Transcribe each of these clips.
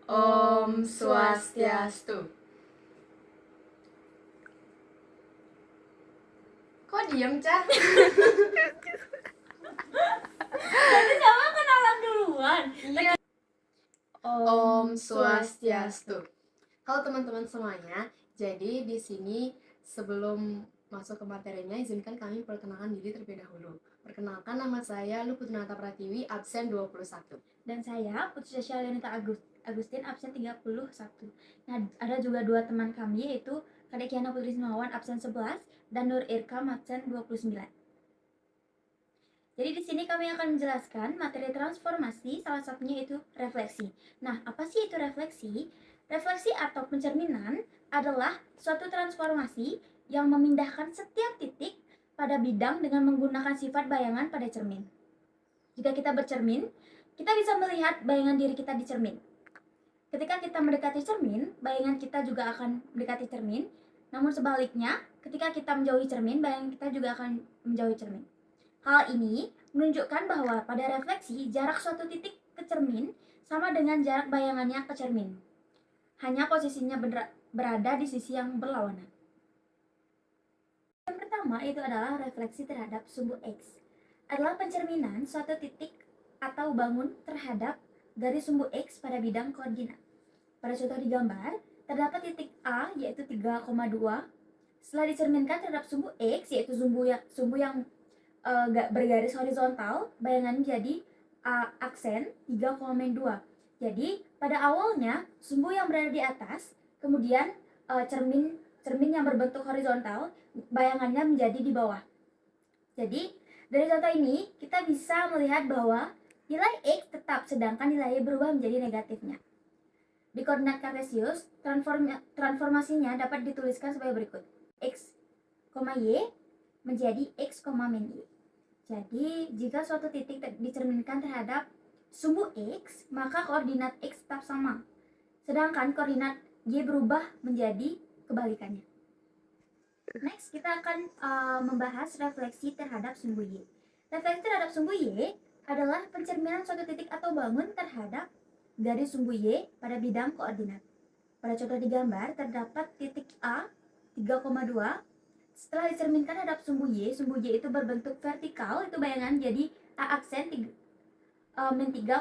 Om Swastiastu. Kok diem, Cah? Nanti sama kenalan duluan. Iya. Om Swastiastu. Halo teman-teman semuanya. Jadi di sini sebelum masuk ke materinya, izinkan kami perkenalkan diri terlebih dahulu. Perkenalkan, nama saya Luputranata Pratiwi, absen 21. Dan saya Putri Syalinita Agustin, absen 31. Nah, ada juga dua teman kami, yaitu Kadek Kiana Putri Simawan, absen 11, dan Nur Irkam, absen 29. Jadi di sini kami akan menjelaskan materi transformasi, salah satunya itu refleksi. Nah, apa sih itu refleksi? Refleksi atau pencerminan adalah suatu transformasi yang memindahkan setiap titik pada bidang dengan menggunakan sifat bayangan pada cermin. Jika kita bercermin, kita bisa melihat bayangan diri kita di cermin. Ketika kita mendekati cermin, bayangan kita juga akan mendekati cermin. Namun sebaliknya, ketika kita menjauhi cermin, bayangan kita juga akan menjauhi cermin. Hal ini menunjukkan bahwa pada refleksi, jarak suatu titik ke cermin sama dengan jarak bayangannya ke cermin. Hanya posisinya berada di sisi yang berlawanan. Yang pertama itu adalah refleksi terhadap sumbu X. Adalah pencerminan suatu titik atau bangun terhadap garis sumbu X pada bidang koordinat. Pada contoh di gambar, terdapat titik A yaitu 3,2. Setelah dicerminkan terhadap sumbu X yaitu sumbu yang bergaris horizontal, bayangan jadi aksen 3,2. Jadi pada awalnya sumbu yang berada di atas, kemudian cermin yang berbentuk horizontal, bayangannya menjadi di bawah. Jadi dari contoh ini kita bisa melihat bahwa nilai X tetap, sedangkan nilai Y berubah menjadi negatifnya. Di koordinat kartesius, transformasinya dapat dituliskan sebagai berikut. X, Y menjadi X, min Y. Jadi, jika suatu titik dicerminkan terhadap sumbu X, maka koordinat X tetap sama. Sedangkan koordinat Y berubah menjadi kebalikannya. Next, kita akan membahas refleksi terhadap sumbu Y. Refleksi terhadap sumbu Y adalah pencerminan suatu titik atau bangun terhadap garis sumbu Y pada bidang koordinat. Pada contoh di gambar, terdapat titik A 3,2. Setelah dicerminkan terhadap sumbu Y itu berbentuk vertikal, itu bayangan jadi A aksen min 3,2.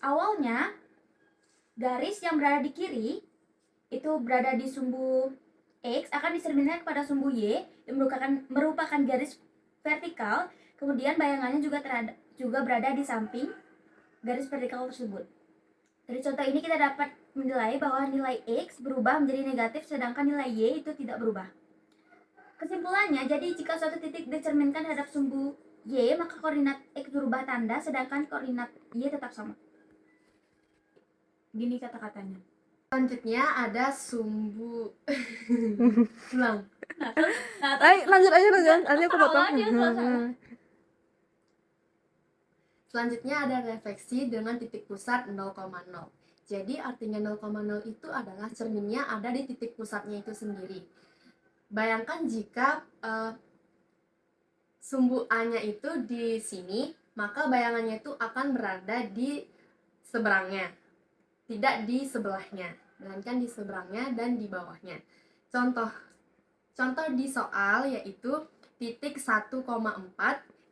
Awalnya, garis yang berada di kiri itu berada di sumbu X akan dicerminkan kepada sumbu Y yang merupakan garis vertikal, kemudian bayangannya juga berada di samping garis vertikal tersebut. Dari contoh ini kita dapat menilai bahwa nilai X berubah menjadi negatif sedangkan nilai Y itu tidak berubah. Kesimpulannya, jadi jika suatu titik dicerminkan terhadap sumbu Y, maka koordinat X berubah tanda sedangkan koordinat Y tetap sama. Gini kata-katanya. Selanjutnya ada sumbu ulang. Lanjut aja aku potong. Selanjutnya ada refleksi dengan titik pusat 0,0. Jadi artinya 0,0 itu adalah cerminnya ada di titik pusatnya itu sendiri. Bayangkan jika sumbu A-nya itu di sini, maka bayangannya itu akan berada di seberangnya, tidak di sebelahnya, melainkan di seberangnya dan di bawahnya. Contoh di soal yaitu titik 1,4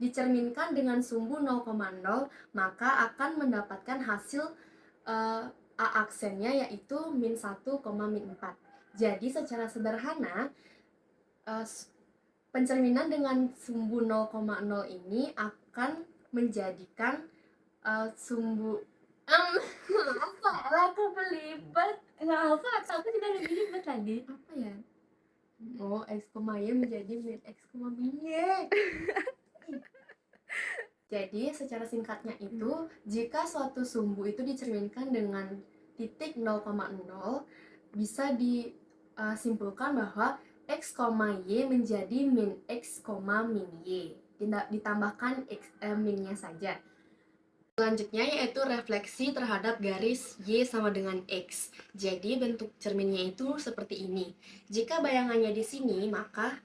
dicerminkan dengan sumbu 0,0, maka akan mendapatkan hasil A aksennya yaitu min 1, min 4. Jadi secara sederhana pencerminan dengan sumbu 0,0 ini akan menjadikan sumbu apa aku belibet Aku juga lebih ribet lagi. apa ya? Oh, X, Y menjadi min X, min Y. Jadi secara singkatnya itu, jika suatu sumbu itu dicerminkan dengan titik 0,0, bisa disimpulkan bahwa X, Y menjadi min X, min Y. Ditambahkan minnya saja. Selanjutnya yaitu refleksi terhadap garis Y sama dengan X. Jadi bentuk cerminnya itu seperti ini. Jika bayangannya di sini, maka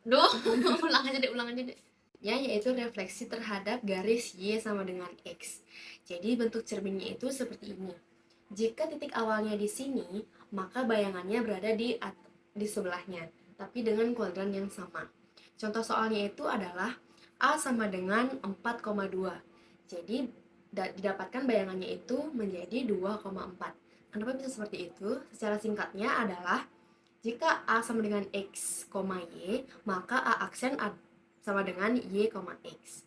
ulang aja deh. Selanjutnya yaitu refleksi terhadap garis Y sama dengan X. Jadi bentuk cerminnya itu seperti ini. Jika titik awalnya di sini, maka bayangannya berada di sebelahnya, tapi dengan kuadran yang sama. Contoh soalnya itu adalah A sama dengan 4,2. Jadi didapatkan bayangannya itu menjadi 2,4. Kenapa bisa seperti itu? Secara singkatnya adalah jika A sama dengan X, Y, maka A aksen sama dengan Y, X.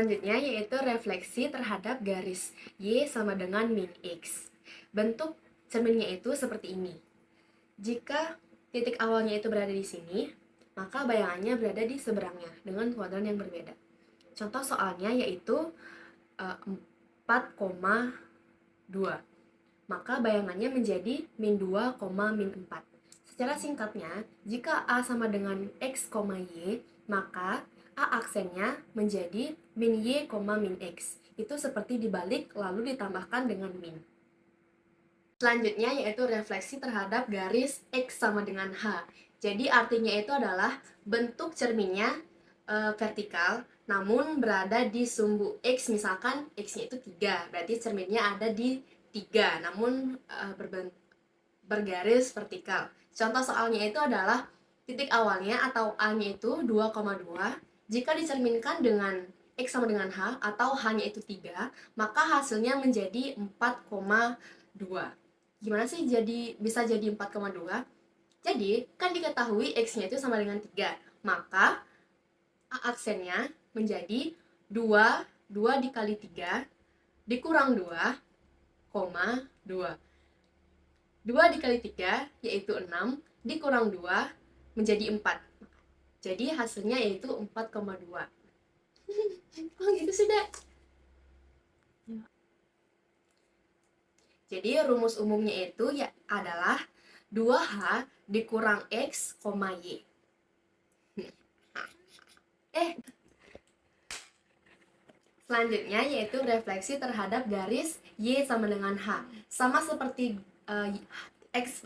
Selanjutnya yaitu refleksi terhadap garis Y sama dengan min X. Bentuk cerminnya itu seperti ini. Jika titik awalnya itu berada di sini, maka bayangannya berada di seberangnya dengan kuadran yang berbeda. Contoh soalnya yaitu 4,2. Maka bayangannya menjadi min 2, min 4. Secara singkatnya, jika A sama dengan X, Y, maka A aksennya menjadi min Y, min X. Itu seperti dibalik lalu ditambahkan dengan min. Selanjutnya yaitu refleksi terhadap garis X sama dengan H. Jadi artinya itu adalah bentuk cerminnya vertikal, namun berada di sumbu X. Misalkan X-nya itu 3, berarti cerminnya ada di 3, namun bergaris vertikal. Contoh soalnya itu adalah titik awalnya atau A-nya itu 2,2. Jika dicerminkan dengan X sama dengan H atau H-nya itu 3, maka hasilnya menjadi 4,2. Gimana sih bisa jadi 4,2? Jadi, kan diketahui X-nya itu sama dengan 3, maka A aksennya menjadi 2 dikali 3 dikurang 2, 2. 2 dikali 3 yaitu 6, dikurang 2 menjadi 4. Jadi hasilnya yaitu 4,2. Oh gitu sih, Dek. Jadi rumus umumnya itu adalah 2H dikurang X, Y. Selanjutnya yaitu refleksi terhadap garis Y sama dengan H. Sama seperti X.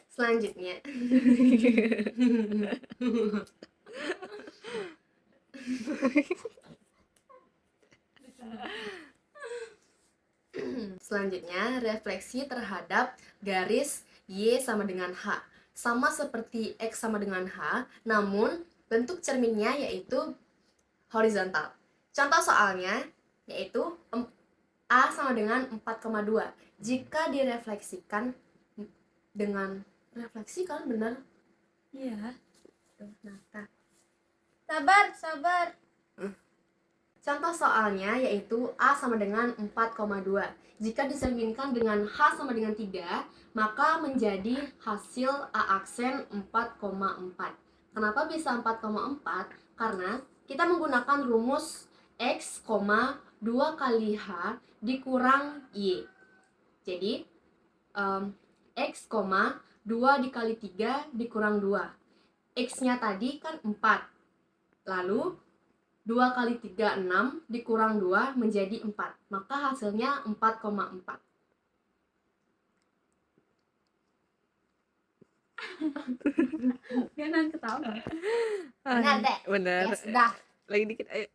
Selanjutnya. Selanjutnya, refleksi terhadap garis Y sama dengan H. Sama seperti X sama dengan H, namun bentuk cerminnya yaitu horizontal. Contoh soalnya yaitu A sama dengan 4,2. Jika direfleksikan dengan refleksi kan benar? Iya. Nah, Sabar. contoh soalnya yaitu A sama dengan 4,2. Jika dicerminkan dengan H sama dengan 3, maka menjadi hasil A aksen 4,4. Kenapa bisa 4,4? Karena kita menggunakan rumus X, 2 kali H dikurang Y. Jadi, X, 2 dikali 3 dikurang 2. X-nya tadi kan 4. Lalu 2 kali 3, 6, dikurang 2 menjadi 4. Maka hasilnya 4,4. Jangan ketawa. Benar, Dek. Benar. Ya sudah. Lagi dikit, ayo.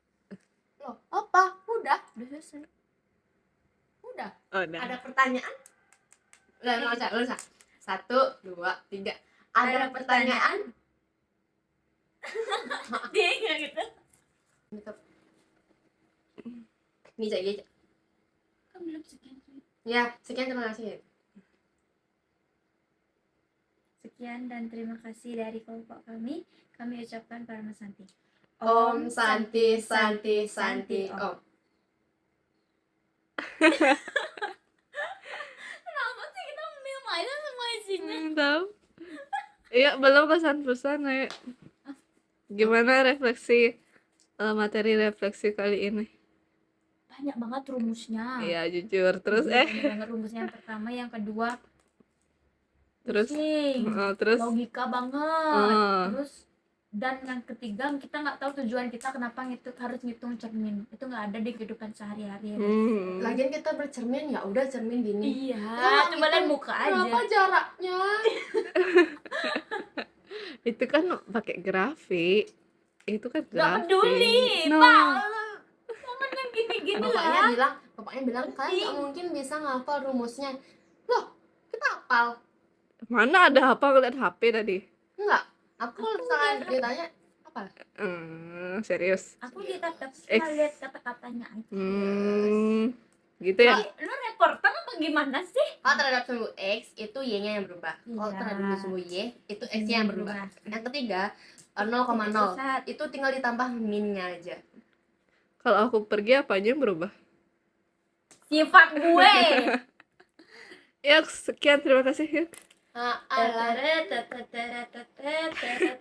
Loh, apa? Udah selesai. Udah. Oh, nah. Ada pertanyaan? Nggak usah. 1, 2, 3. Ada pertanyaan? Dia nggak gitu. Ini aja. Kan belum sekian. Ya, sekian, terima kasih. Sekian dan terima kasih dari kelompok kami. Kami ucapkan Parama Santi. Om Santi Santi Santi Om. Kenapa sih kita minum aja semua isinya? Tahu. Iya, belum pesan-pesan, ayo. Gimana refleksi materi refleksi kali ini? Banyak banget rumusnya. Iya, jujur. Terus Banyak banget rumusnya. Yang pertama, yang kedua terus pusing. terus Logika banget. Terus Dan yang ketiga, kita nggak tahu tujuan kita kenapa harus ngitung cermin. Itu nggak ada di kehidupan sehari-hari. Lagian kita bercermin ya udah cermin gini. Iya, Ya, cuma lihat itu muka aja. Berapa jaraknya? Itu kan pakai grafik. Itu kan Nggak grafik. peduli, No. Pak. Jangan yang gini-gini lah. Bapaknya bilang kan nggak mungkin bisa ngafal rumusnya. Loh, kita hafal. Mana ada apa ngeliat HP tadi? Enggak. Aku misalkan ditanya apa? Serius. Aku ditatap X. cuma lihat kata-katanya aja. Gitu ya. Lu reporter apa gimana sih? Kalau terhadap sumbu X itu Y-nya yang berubah. Kalau Iya. terhadap sumbu Y itu X-nya yang berubah. Yang ketiga 0,0 Sesat. itu tinggal ditambah min-nya aja. Kalau aku pergi apanya yang berubah? Sifat gue. Ya, sekian, terima kasih ya. Alah. Teret, teret, teret, teret, teret.